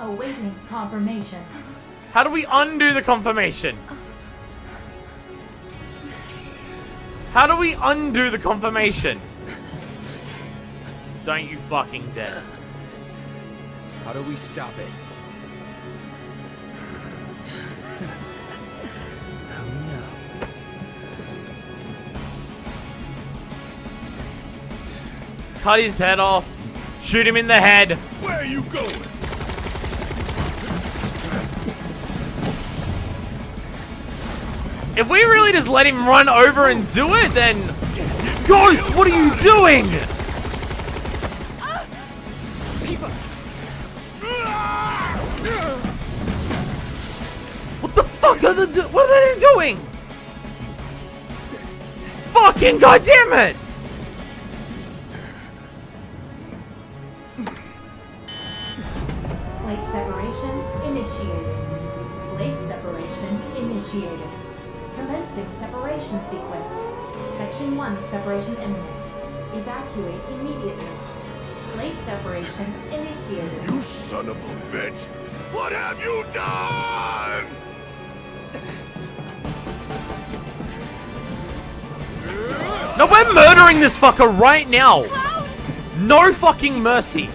Awaiting confirmation. How do we undo the confirmation? How do we undo the confirmation? Don't you fucking dare. How do we stop it? Who knows? Cut his head off. Shoot him in the head. Where are you going? If we really just let him run over and do it, then... Ghost, what are you doing? What the fuck are they what are they doing? Fucking goddamn it! Blade separation initiated. Blade separation initiated. Commencing separation sequence. Section 1 separation imminent. Evacuate immediately. Blade separation initiated. You son of a bitch! What have you done? No, we're murdering this fucker right now. No fucking mercy.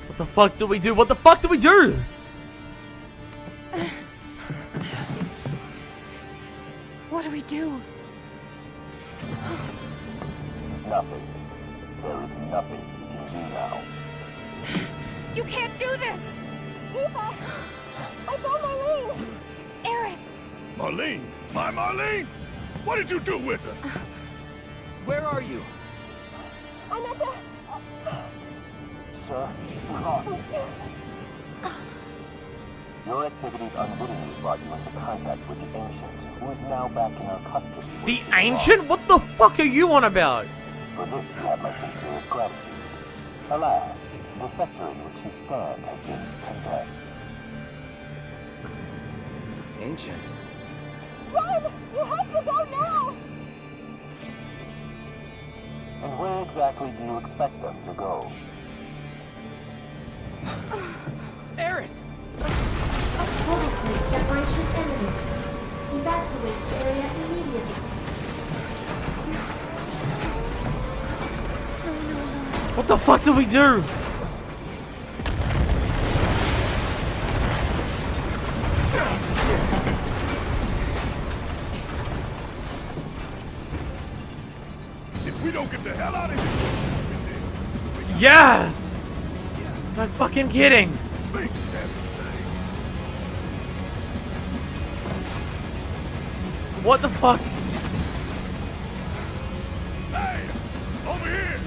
What the fuck do we do? What the fuck do we do? What do we do? Nothing. There is nothing you can do now. You can't do this! Eva! I found Marlene! Aerith! Marlene? My Marlene? What did you do with her? Where are you? I'm at the... Sir, your activities unwittingly brought you into contact with the Ancient, who is now back in our custody. The Ancient? What the fuck are you on about? For this, you have my sincerest gratitude. Alas, the sector in which you stand has been condemned. Ancient. Run! You have to go now! And where exactly do you expect them to go? Aerith! Total blade separation imminent. Evacuate the area immediately. What the fuck do we do? If we don't get the hell out of here! Yeah! Not fucking kidding. Think everything. What the fuck? Hey! Over here!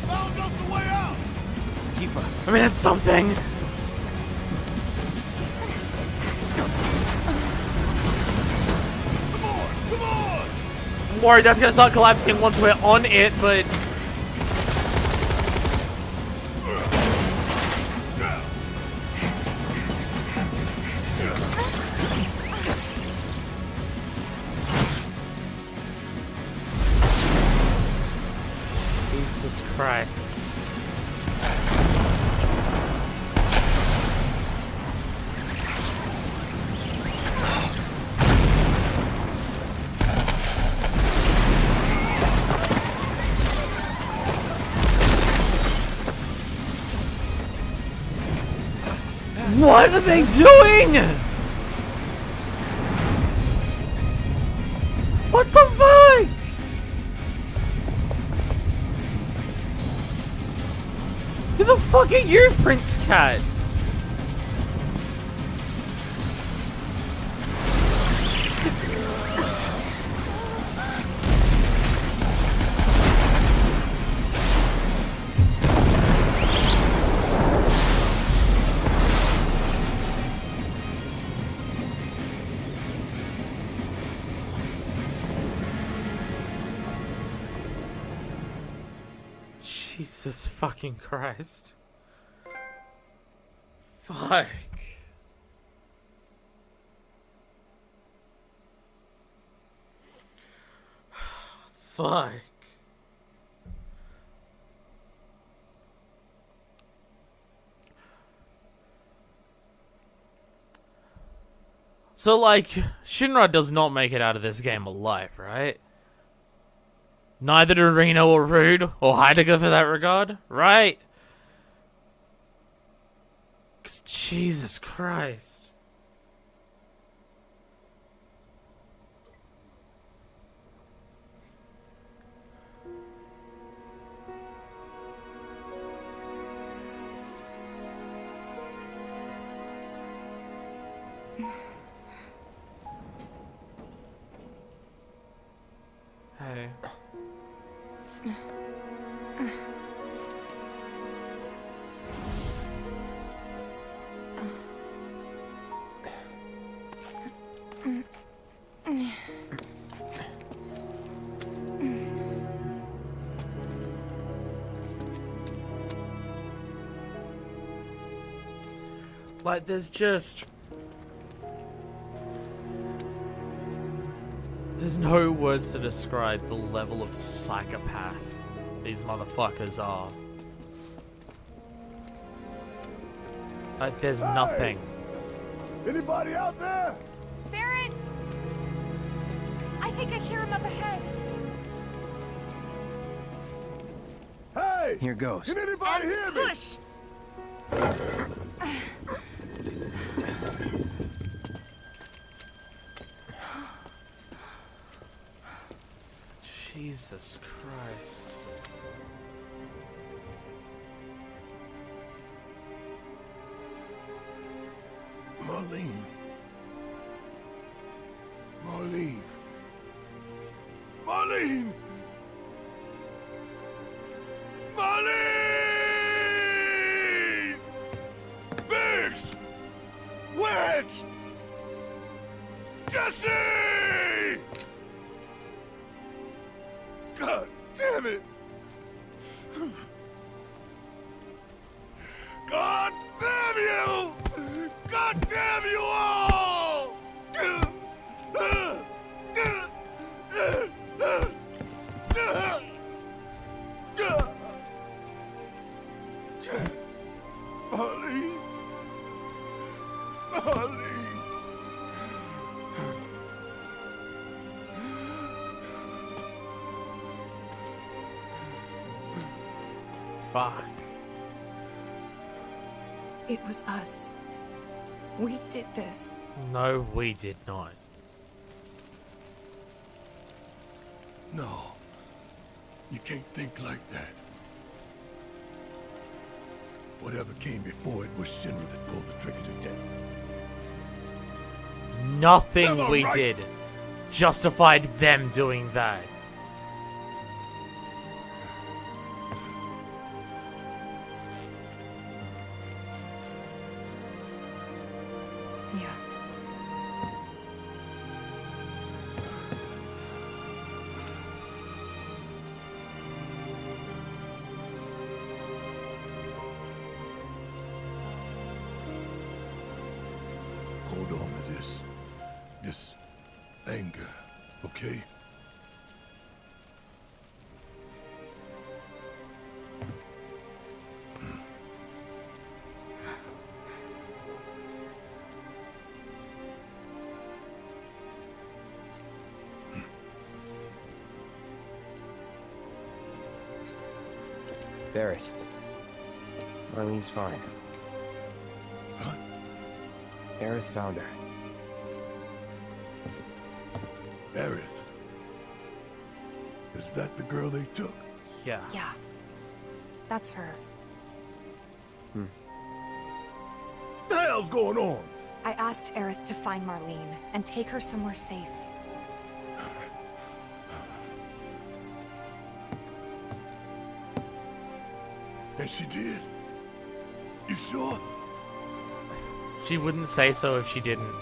Found us a way out! Tifa. I mean, that's something. Come on! Come on! I'm worried that's gonna start collapsing once we're on it, but... Jesus Christ. What are they doing? What the fuck? Who the fuck are you, Prince Cat? Jesus fucking Christ. Fuck. Fuck. So, like, Shinra does not make it out of this game alive, right? Neither do Reno or Rude, or Heidegger for that regard, right? 'Cause Jesus Christ. Hey. Like, there's no words to describe the level of psychopath these motherfuckers are. Like, there's nothing. Anybody out there? Barrett! I think I hear him up ahead. Hey! Here goes. Can anybody hear And me? push! Jesus Christ. Marlene. Marlene. Marlene! Marlene! Biggs! Wedge! Jesse! God damn it! God damn you! God damn you all! Marlene! Marlene! Fuck. It was us. We did this. No, we did not. No. You can't think like that. Whatever came before it was Shinra that pulled the trigger today. Nothing Hello, we right? did justified them doing that. Yeah. Hold on to this anger, okay? Barrett. Marlene's fine. Huh? Aerith found her. Aerith. Is that the girl they took? Yeah. Yeah. That's her. What the hell's going on? I asked Aerith to find Marlene and take her somewhere safe. And she did? You sure? She wouldn't say so if she didn't.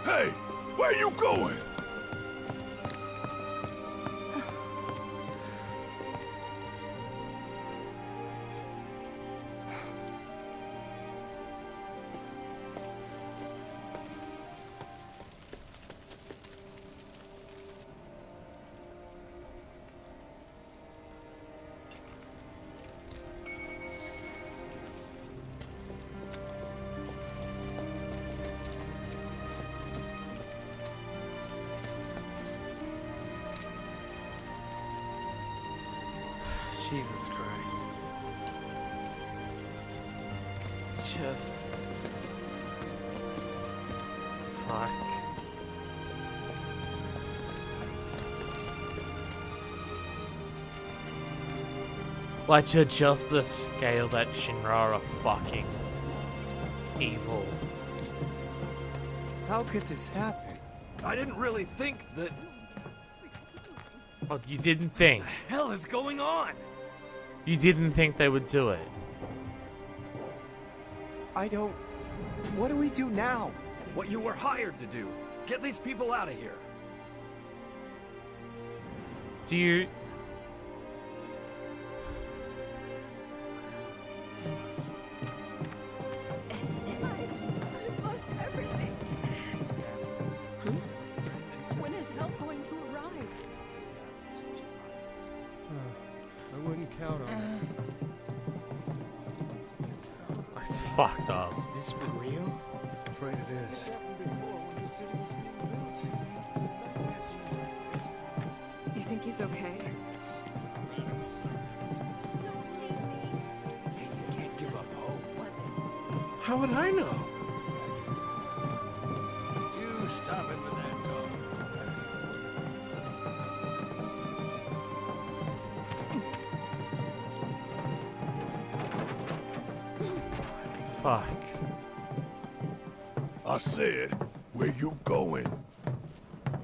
Hey, where you going? Jesus Christ. Just... Fuck. Like, to just the scale that Shinra are fucking evil. How could this happen? I didn't really think that... Well, you didn't think. What the hell is going on? You didn't think they would do it. I don't... What do we do now? What you were hired to do. Get these people out of here. Do you... When is help going to arrive? I wouldn't count on It's fucked up. it. Is this for real? Afraid it is. You think he's okay? Hey, you can't give up hope. How would I know? You stop it with that dog. Fuck. I said, where you going?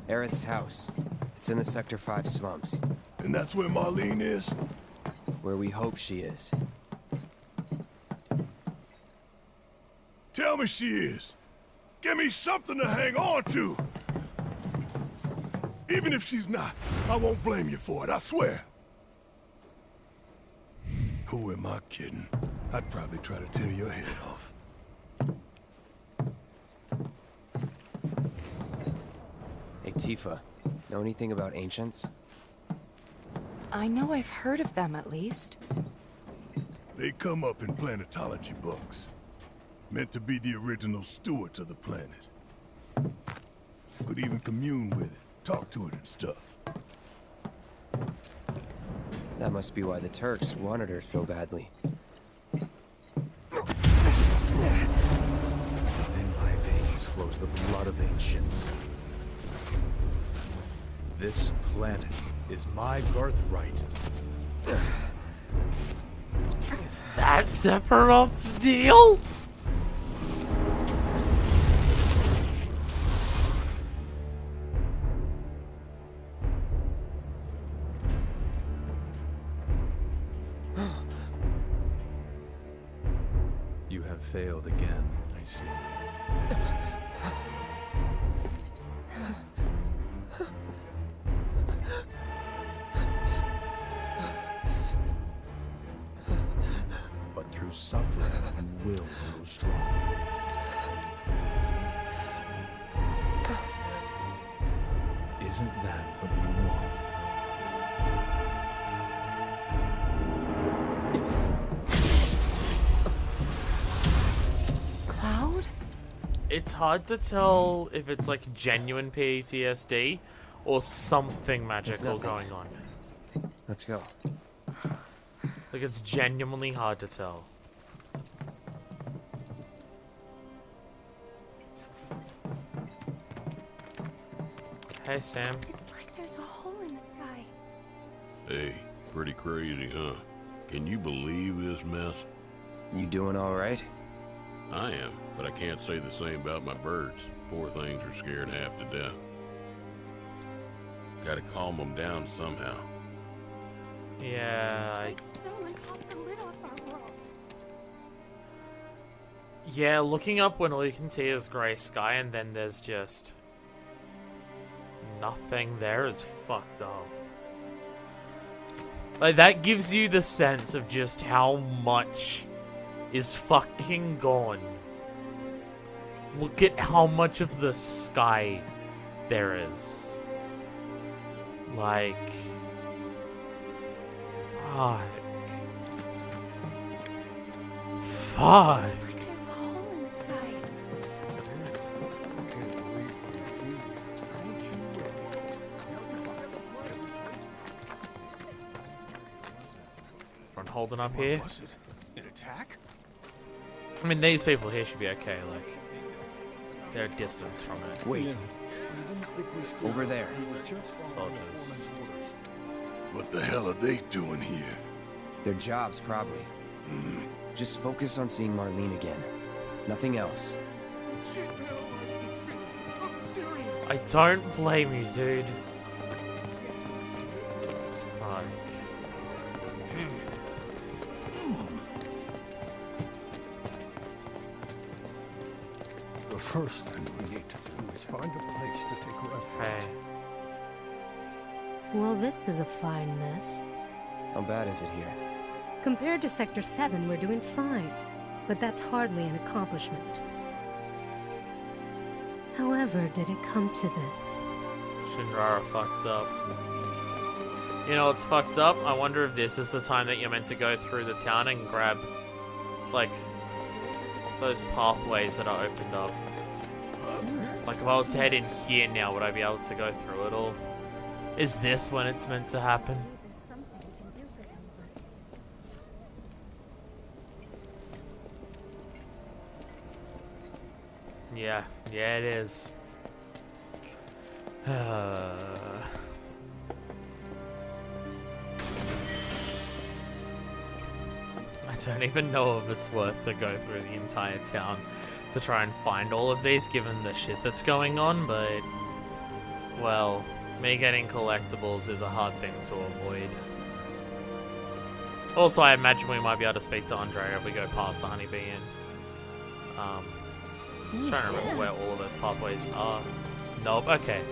Aerith's house. It's in the Sector 5 slums. And that's where Marlene is? Where we hope she is. Tell me she is. Give me something to hang on to. Even if she's not, I won't blame you for it, I swear. Who am I kidding? I'd probably try to tear your head off. Hey, Tifa. Know anything about ancients? I know I've heard of them at least. They come up in planetology books. Meant to be the original stewards of the planet. Could even commune with it, talk to it and stuff. That must be why the Turks wanted her so badly. Within my veins flows the blood of ancients. This planet is my birthright. Is that Sephiroth's deal? You have failed again, I see. But through suffering, you will grow strong. Isn't that what you want? Cloud? It's hard to tell if it's like genuine PTSD or something magical nothing. going on. Let's go. Like, it's genuinely hard to tell. Hey, Sam. It's like there's a hole in the sky. Hey, pretty crazy, huh? Can you believe this mess? You doing all right? I am, but I can't say the same about my birds. Poor things are scared half to death. Gotta calm them down somehow. Yeah, Like someone popped the lid off our world. yeah, looking up when all you can see is grey sky and then there's just nothing there is fucked up. Like, that gives you the sense of just how much is fucking gone. Look at how much of the sky there is. Like... Fuck. Fuck. Like there's a hole in the sky. holding up here? Was it an attack? I mean, these people here should be okay, like, they're a distance from it. Wait, over there. Soldiers. What the hell are they doing here? Their jobs, probably. Just focus on seeing Marlene again. Nothing else. I'm serious. I don't blame you, dude. Fuck. The first thing we need to do is find a place to take refuge. Hey. Well, this is a fine mess. How bad is it here? Compared to Sector 7, we're doing fine. But that's hardly an accomplishment. However, did it come to this? Shinrara fucked up. You know what's fucked up? I wonder if this is the time that you're meant to go through the town and grab, like, those pathways that are opened up. Like, if I was to head in here now, would I be able to go through it all? Is this when it's meant to happen? There's something we can do for them, but Yeah, it is. I don't even know if it's worth to go through the entire town to try and find all of these, given the shit that's going on, but, well, me getting collectibles is a hard thing to avoid. Also, I imagine we might be able to speak to Andre if we go past the Honeybee Inn. I'm trying to remember where all of those pathways are. Nope, okay.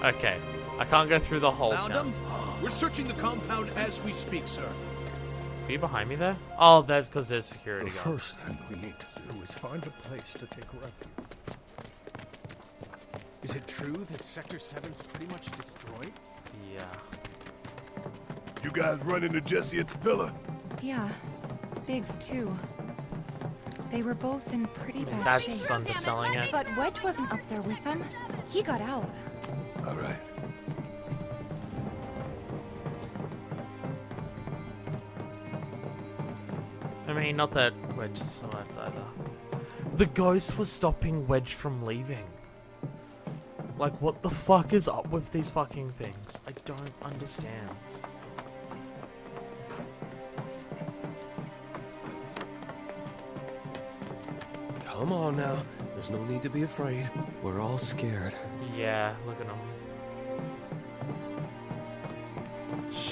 Okay. I can't go through the whole Found town. him? We're searching the compound as we speak, sir. Are you behind me there? Oh, that's because there's security The guards. first thing we need to do is find a place to take refuge. Is it true that Sector 7's pretty much destroyed? Yeah. You guys run into Jesse at the pillar? yeah, Biggs too. They were both in pretty bad That's shape. underselling it. But Wedge wasn't up there with them. He got out. All right. I mean, not that Wedge survived either. The ghost was stopping Wedge from leaving. Like, what the fuck is up with these fucking things? I don't understand. Come on now. There's no need to be afraid. We're all scared. Yeah, look at him.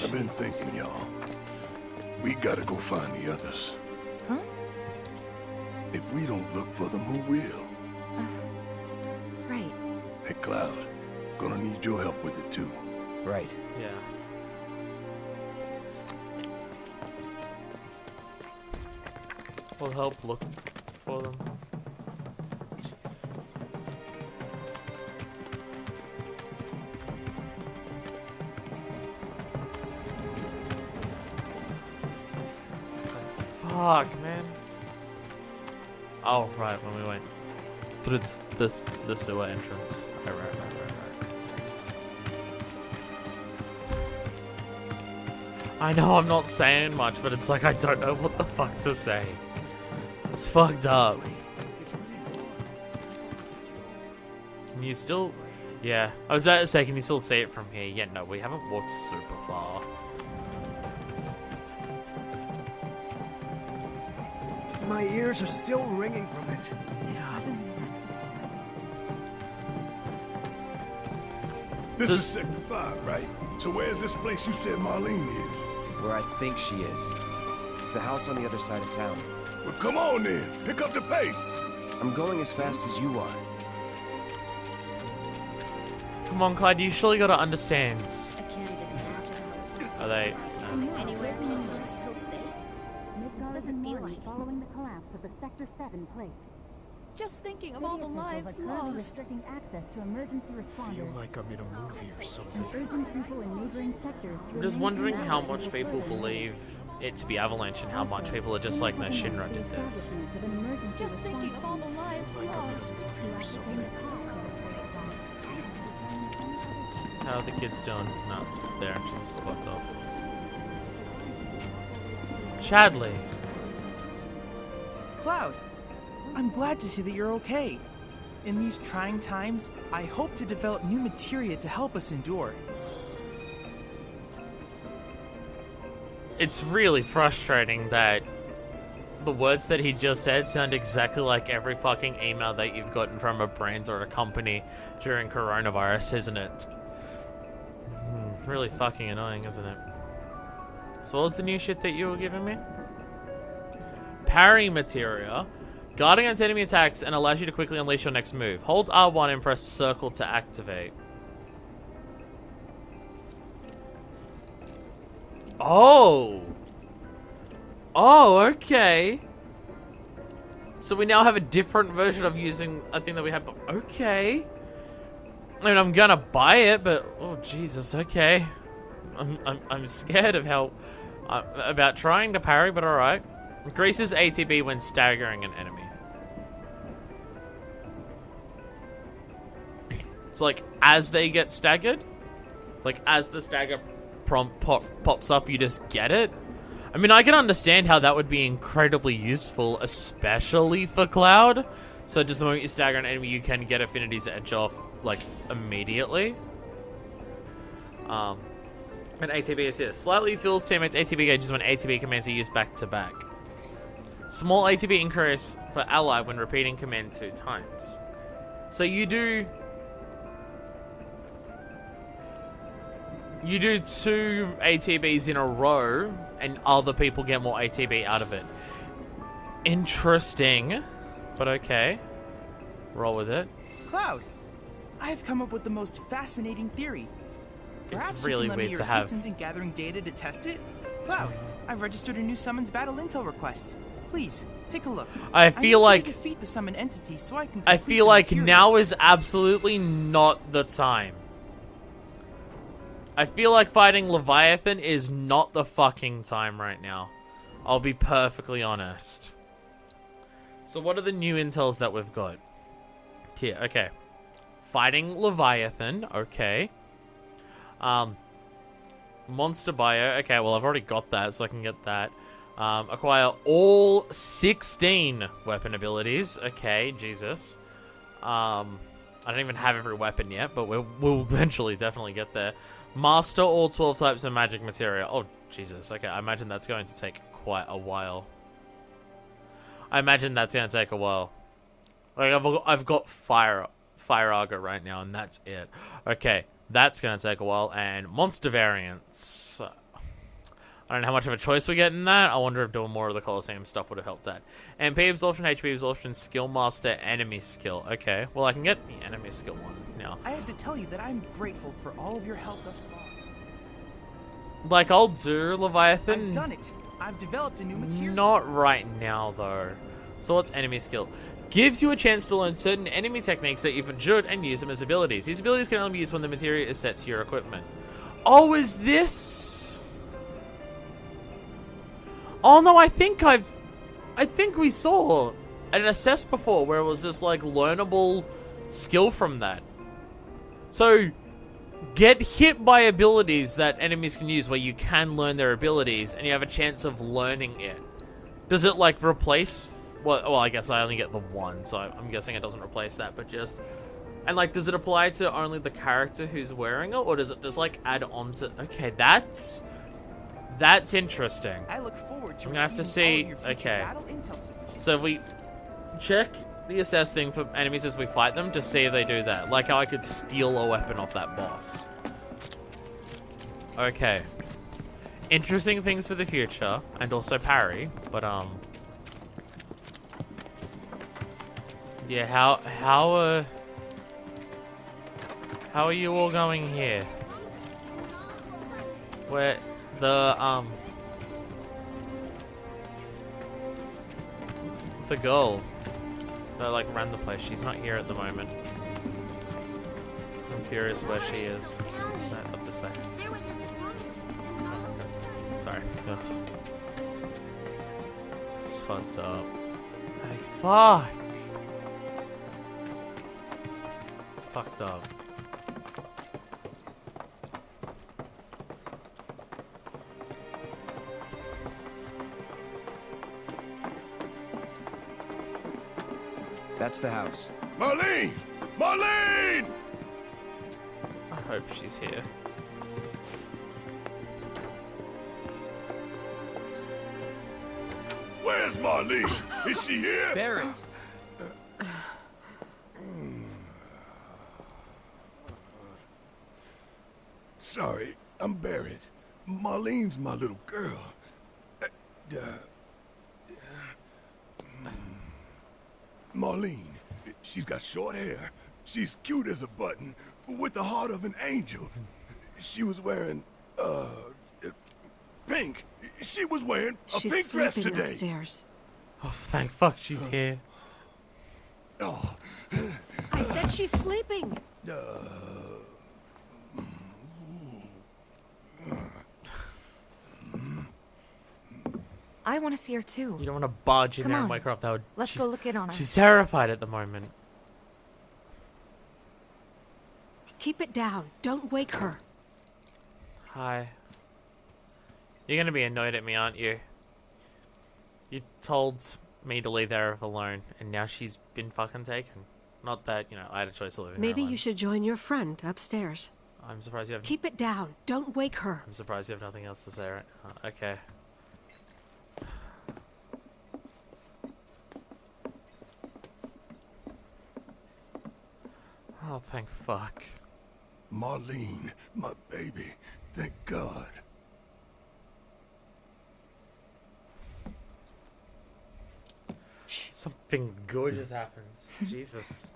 I've been thinking, y'all. We gotta go find the others. Huh? If we don't look for them, who will? Right. Hey, Cloud. Gonna need your help with it, too. Right. Yeah. We'll help look for them. Jesus. Fuck, man. Oh, right, when we went through the sewer entrance. Right. I know I'm not saying much, but it's like I don't know what the fuck to say. It's fucked up. Can you still... Yeah, I was about to say, can you still see it from here? Yeah, no, we haven't walked super far. My ears are still ringing from it. This wasn't an accident. This is Sector 5, right? So where's this place you said Marlene is? Where I think she is. It's a house on the other side of town. Well, come on then. Pick up the pace. I'm going as fast as you are. Come on, Clyde, you surely gotta understand. I can't even imagine. Are they... Anywhere still safe? Doesn't feel like following the collapse of the Sector 7 plate. Just thinking of all the lives currently lost. restricting access to emergency responders. Feel like I'm in a movie or something. Urging people in neighboring sectors to I'm just remain wondering how inactive much until people further believe it to be Avalanche and how much people are just like, no, Shinra did this. Just thinking of all the lives Like I'm in a lost. movie or something. How are the kids doing? No, it's their entrance is blocked off. Chadley. Cloud, I'm glad to see that you're okay. In these trying times, I hope to develop new materia to help us endure. It's really frustrating that the words that he just said sound exactly like every fucking email that you've gotten from a brand or a company during coronavirus, isn't it? Really fucking annoying, isn't it? So what was the new shit that you were giving me? Parry materia. Guard against enemy attacks and allows you to quickly unleash your next move. Hold R1 and press circle to activate. Oh! Oh, okay. So we now have a different version of using a thing that we had, but okay. I mean, I'm gonna buy it, but oh Jesus, okay. I'm scared of how about trying to parry, but all right. Increases ATB when staggering an enemy. So like as they get staggered, like as the stagger prompt pops up, you just get it. I mean, I can understand how that would be incredibly useful, especially for Cloud. So just the moment you stagger an enemy, you can get Affinity's Edge off, like, immediately. And ATB is here. Slightly fills teammates' ATB gauges when ATB commands are used back-to-back. Small ATB increase for ally when repeating command 2 times. So you do 2 ATBs in a row, and other people get more ATB out of it. Interesting, but okay. Roll with it. Cloud, I have come up with the most fascinating theory. Perhaps It's really you can lend me weird your to have. assistance in gathering data to test it? Cloud, I've registered a new summons battle intel request. Please, take a look. I feel like to defeat the summon entity so I can I complete feel the like materia. now is absolutely not the time. I feel like fighting Leviathan is not the fucking time right now. I'll be perfectly honest. So what are the new intels that we've got? Here, okay. Fighting Leviathan, okay. Monster Bio, okay, well I've already got that, so I can get that. Acquire all 16 weapon abilities, okay, Jesus. I don't even have every weapon yet, but we'll eventually definitely get there. Master all 12 types of magic materia. Oh, Jesus. Okay, I imagine that's going to take quite a while. Like, I've got Fire Auger right now, and that's it. Okay, that's going to take a while. And monster variants. I don't know how much of a choice we get in that. I wonder if doing more of the Colosseum stuff would have helped that. MP absorption, HP absorption, skill master, enemy skill. Okay, well I can get the enemy skill one now. I have to tell you that I'm grateful for all of your help thus far. Like, I'll do Leviathan. I've done it. I've developed a new material. Not right now, though. So what's enemy skill? Gives you a chance to learn certain enemy techniques that you've endured and use them as abilities. These abilities can only be used when the materia is set to your equipment. Oh, is this... Oh no, I think we saw an assess before where it was this like learnable skill from that. So get hit by abilities that enemies can use where you can learn their abilities and you have a chance of learning it. Does it like replace well, I guess I only get the one, so I'm guessing it doesn't replace that, but just and like does it apply to only the character who's wearing it, or does it just like add on to okay, that's interesting. I look forward to I'm gonna have to see. Okay. So if we check the assess thing for enemies as we fight them to see if they do that. Like how I could steal a weapon off that boss. Okay. Interesting things for the future. And also parry. But, yeah, how are you all going here? Where the girl that like ran the place, she's not here at the moment. I'm curious where she is. Up this way. Sorry. Ugh. It's fucked up. Like, fuck. Fucked up. That's the house. Marlene! Marlene! I hope she's here. Where's Marlene? Is she here? Barrett! Sorry, I'm Barrett. Marlene's my little girl. Marlene, she's got short hair. She's cute as a button, with the heart of an angel. She was wearing, pink. She was wearing a She's pink dress sleeping today. upstairs. Oh, thank fuck she's here. Oh, I said she's sleeping. I want to see her too. You don't want to barge in Come there and on. wake her up. That would. Let's go look in on her. She's terrified at the moment. Keep it down. Don't wake her. Hi. You're gonna be annoyed at me, aren't you? You told me to leave Aerith alone, and now she's been fucking taken. Not that, you know, I had a choice of leaving her Maybe alone. you should join your friend upstairs. I'm surprised you have. Keep it down. Don't wake her. I'm surprised you have nothing else to say, right? Okay. Oh, thank fuck. Marlene, my baby. Thank God. Something good just happens. Jesus.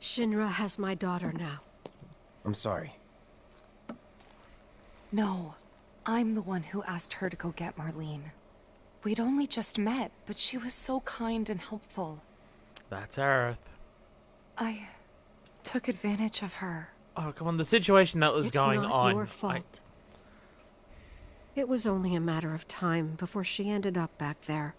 Shinra has my daughter now. I'm sorry. No, I'm the one who asked her to go get Marlene. We'd only just met, but she was so kind and helpful. That's Aerith. I took advantage of her. Oh, come on. The situation that was It's going not on. your fault. It was only a matter of time before she ended up back there.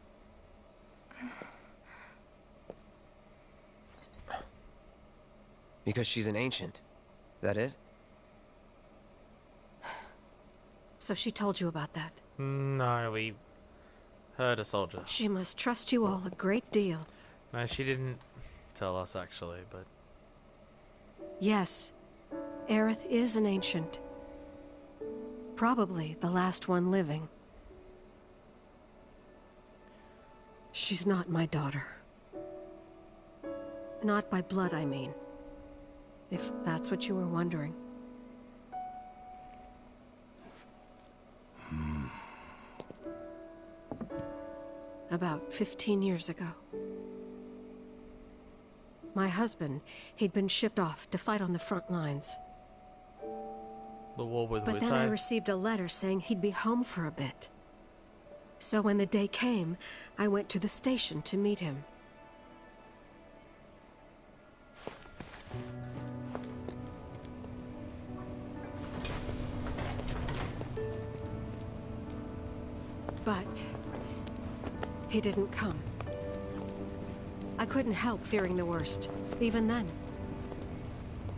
Because she's an ancient. That it? So she told you about that. No, we heard a soldier. She must trust you all a great deal. No, she didn't tell us actually, but Yes, Aerith is an ancient. Probably the last one living. She's not my daughter. Not by blood, I mean. If that's what you were wondering. About 15 years ago. My husband, he'd been shipped off to fight on the front lines. the war with But then I VII. received a letter saying he'd be home for a bit. So when the day came, I went to the station to meet him. But he didn't come. I couldn't help fearing the worst, even then.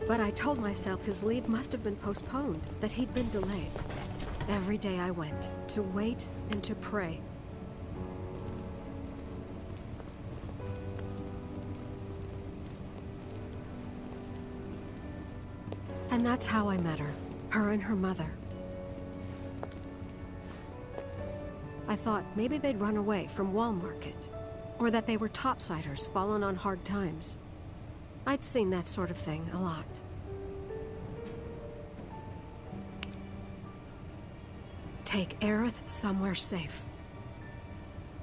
But I told myself his leave must have been postponed, that he'd been delayed. Every day I went, to wait and to pray. And that's how I met her and her mother. I thought maybe they'd run away from Wall Market, or that they were topsiders fallen on hard times. I'd seen that sort of thing a lot. Take Aerith somewhere safe.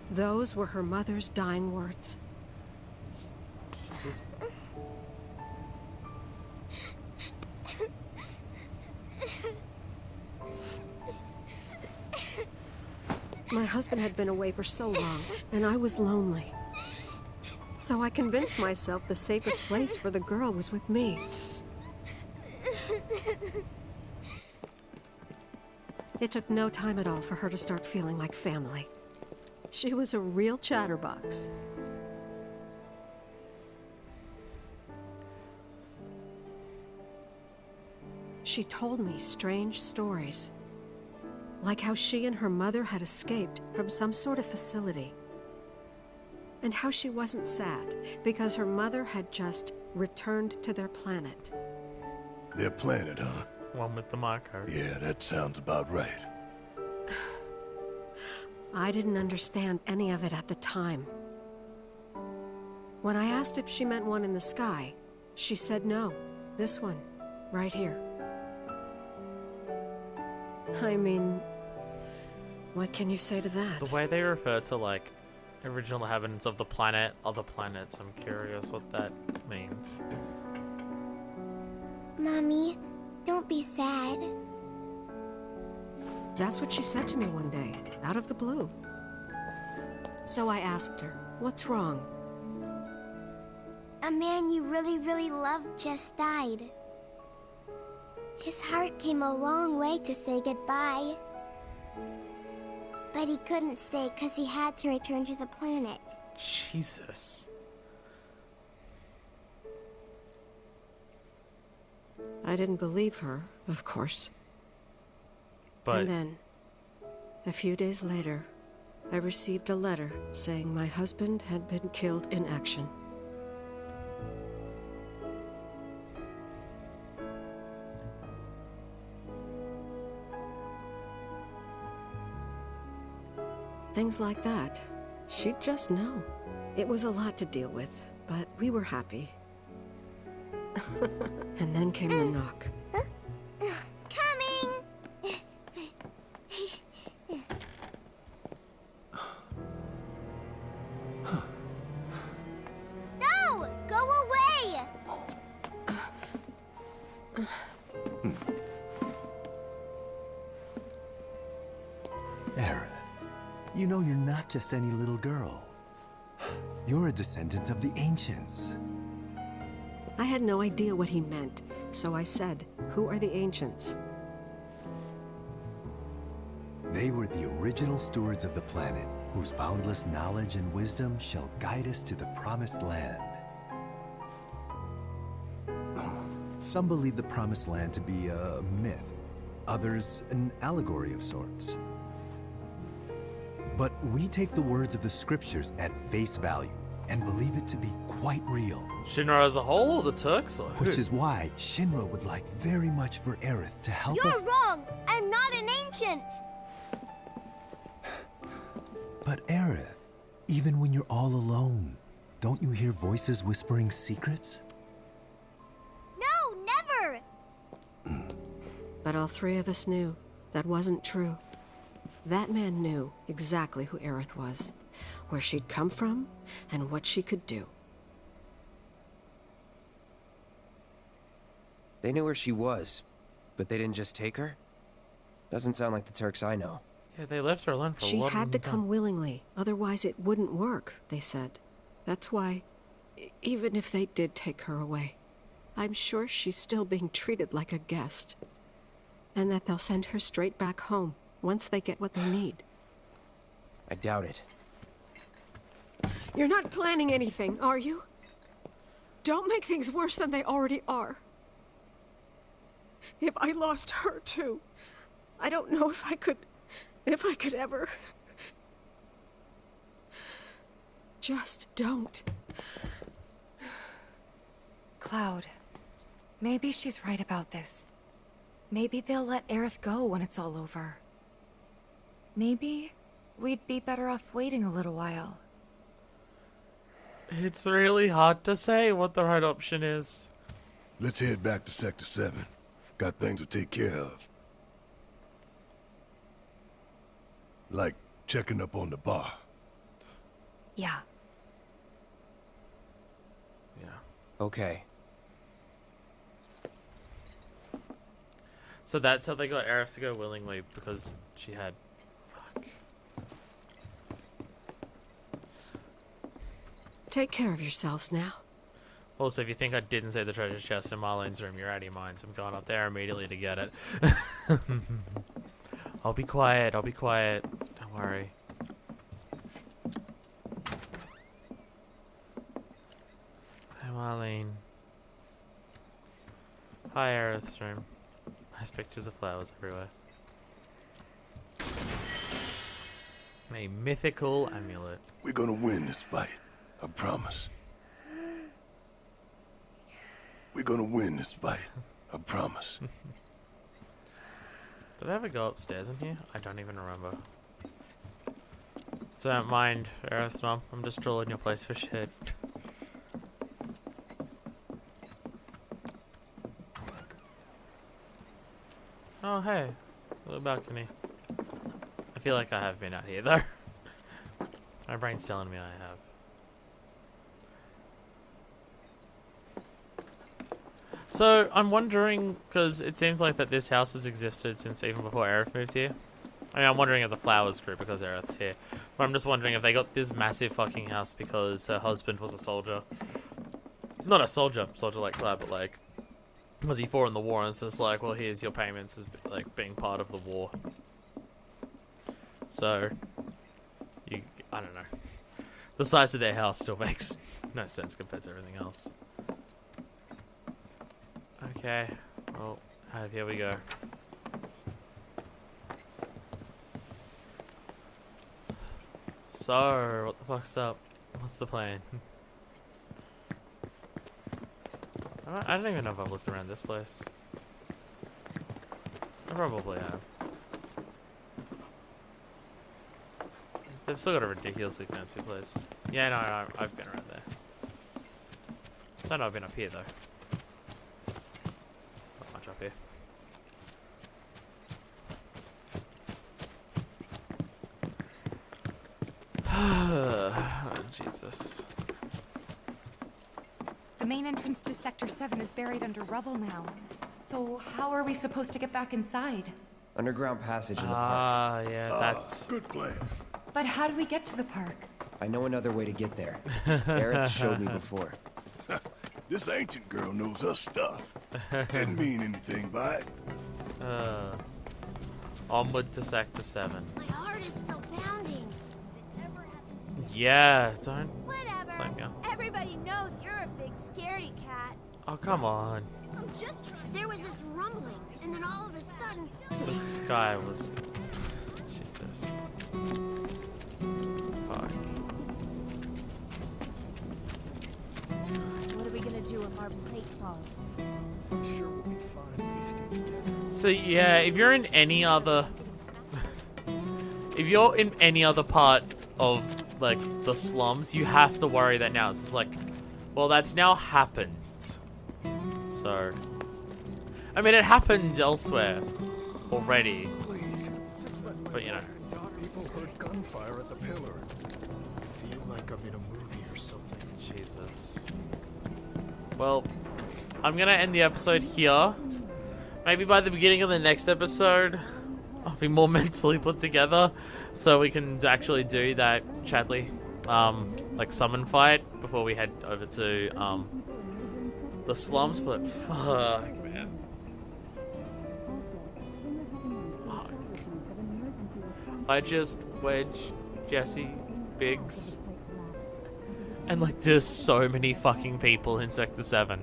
Those were her mother's dying words. Jesus. My husband had been away for so long, and I was lonely. So I convinced myself the safest place for the girl was with me. It took no time at all for her to start feeling like family. She was a real chatterbox. She told me strange stories. Like how she and her mother had escaped from some sort of facility. And how she wasn't sad because her mother had just returned to their planet. Their planet, huh? One with the marker. Yeah, that sounds about right. I didn't understand any of it at the time. When I asked if she meant one in the sky, she said no. This one, right here. I mean, what can you say to that? The way they refer to, like, original inhabitants of the planet, other planets, I'm curious what that means. Mommy, don't be sad. That's what she said to me one day, out of the blue. So I asked her, what's wrong? A man you really, really loved just died. His heart came a long way to say goodbye. But he couldn't stay because he had to return to the planet. Jesus. I didn't believe her, of course. But... And then, a few days later, I received a letter saying my husband had been killed in action. Things like that. She'd just know. It was a lot to deal with, but we were happy. And then came the knock. Coming! No! Go away! Aerith, you know you're not just any little girl. You're a descendant of the ancients. I had no idea what he meant, so I said, "Who are the ancients?" They were the original stewards of the planet, whose boundless knowledge and wisdom shall guide us to the promised land. Some believe the promised land to be a myth, others an allegory of sorts. But we take the words of the scriptures at face value and believe it to be quite real. Shinra as a whole, or the Turks, or who? Which is why Shinra would like very much for Aerith to help us. You're wrong! I'm not an ancient! But Aerith, even when you're all alone, don't you hear voices whispering secrets? No, never! But all three of us knew that wasn't true. That man knew exactly who Aerith was, where she'd come from, and what she could do. They knew where she was, but they didn't just take her? Doesn't sound like the Turks I know. Yeah, they left her alone for a She lot had to of time. come willingly, otherwise it wouldn't work, they said. That's why, even if they did take her away, I'm sure she's still being treated like a guest. And that they'll send her straight back home, once they get what they need. I doubt it. You're not planning anything, are you? Don't make things worse than they already are. If I lost her too, I don't know if I could ever. Just don't. Cloud, maybe she's right about this. Maybe they'll let Aerith go when it's all over. Maybe we'd be better off waiting a little while. It's really hard to say what the right option is. Let's head back to Sector 7. Got things to take care of. Like checking up on the bar. Yeah. Yeah. Okay. So that's how they got Aerith to go willingly, because she had... Fuck. Take care of yourselves now. Also, if you think I didn't say the treasure chest in Marlene's room, you're out of your minds. I'm going up there immediately to get it. I'll be quiet. I'll be quiet. Don't worry. Hi, Marlene. Hi, Aerith's room. Nice pictures of flowers everywhere. A mythical amulet. We're gonna win this fight. I promise. We're gonna win this fight. I promise. Did I ever go upstairs in here? I don't even remember. So don't mind, Aerith's mom. I'm just trolling your place for shit. Oh hey, little balcony. I feel like I have been out here though. My brain's telling me I have. So I'm wondering, because it seems like that this house has existed since even before Aerith moved here. I mean, I'm wondering if the flowers grew because Aerith's here. But I'm just wondering if they got this massive fucking house because her husband was a soldier. Not a soldier like Cloud, but like, was he fought in the war? And it's just like, well, here's your payments as like being part of the war. So, I don't know. The size of their house still makes no sense compared to everything else. Okay, well, here we go. So, what the fuck's up? What's the plan? I don't even know if I've looked around this place. I probably have. They've still got a ridiculously fancy place. Yeah, no, I've been around there. I don't know I've been up here though. Not much up here. Oh, Jesus. The main entrance to Sector 7 is buried under rubble now. So how are we supposed to get back inside? Underground passage in the park. Ah, yeah, that's... Good plan. But how do we get to the park? I know another way to get there. Aerith showed me before. This ancient girl knows her stuff. Didn't mean anything by it. Onward to Sector 7. My heart is still pounding. If it ever happens Yeah, don't Whatever. blame you. Everybody knows you're a big scaredy cat. Oh, come on. I'm just trying. There was this rumbling, and then all of a sudden. The sky was... Jesus. Fuck. What are we gonna do if our plate falls? I'm sure we'll be fine if we stay together. So yeah, if you're in any other... if you're in any other part of, like, the slums, you have to worry that now. It's just like, well, that's now happened. So... I mean, it happened elsewhere already. Please, just let me But, you know. People heard gunfire at the pillar. I feel like I'm in a movie or something. Jesus. Well, I'm gonna end the episode here. Maybe by the beginning of the next episode, I'll be more mentally put together, so we can actually do that Chadley, like summon fight before we head over to the slums. But fuck, man. Fuck. I just wedge Jesse, Biggs. And like, there's so many fucking people in Sector 7.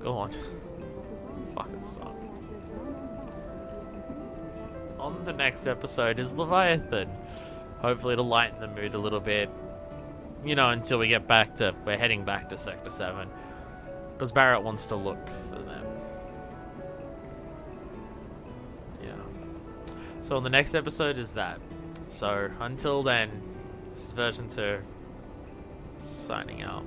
Go on. Fucking sucks. On the next episode is Leviathan. Hopefully to lighten the mood a little bit. You know, until we get back to... We're heading back to Sector 7. Because Barrett wants to look for them. Yeah. So on the next episode is that. So, until then, this is version 2. Signing out.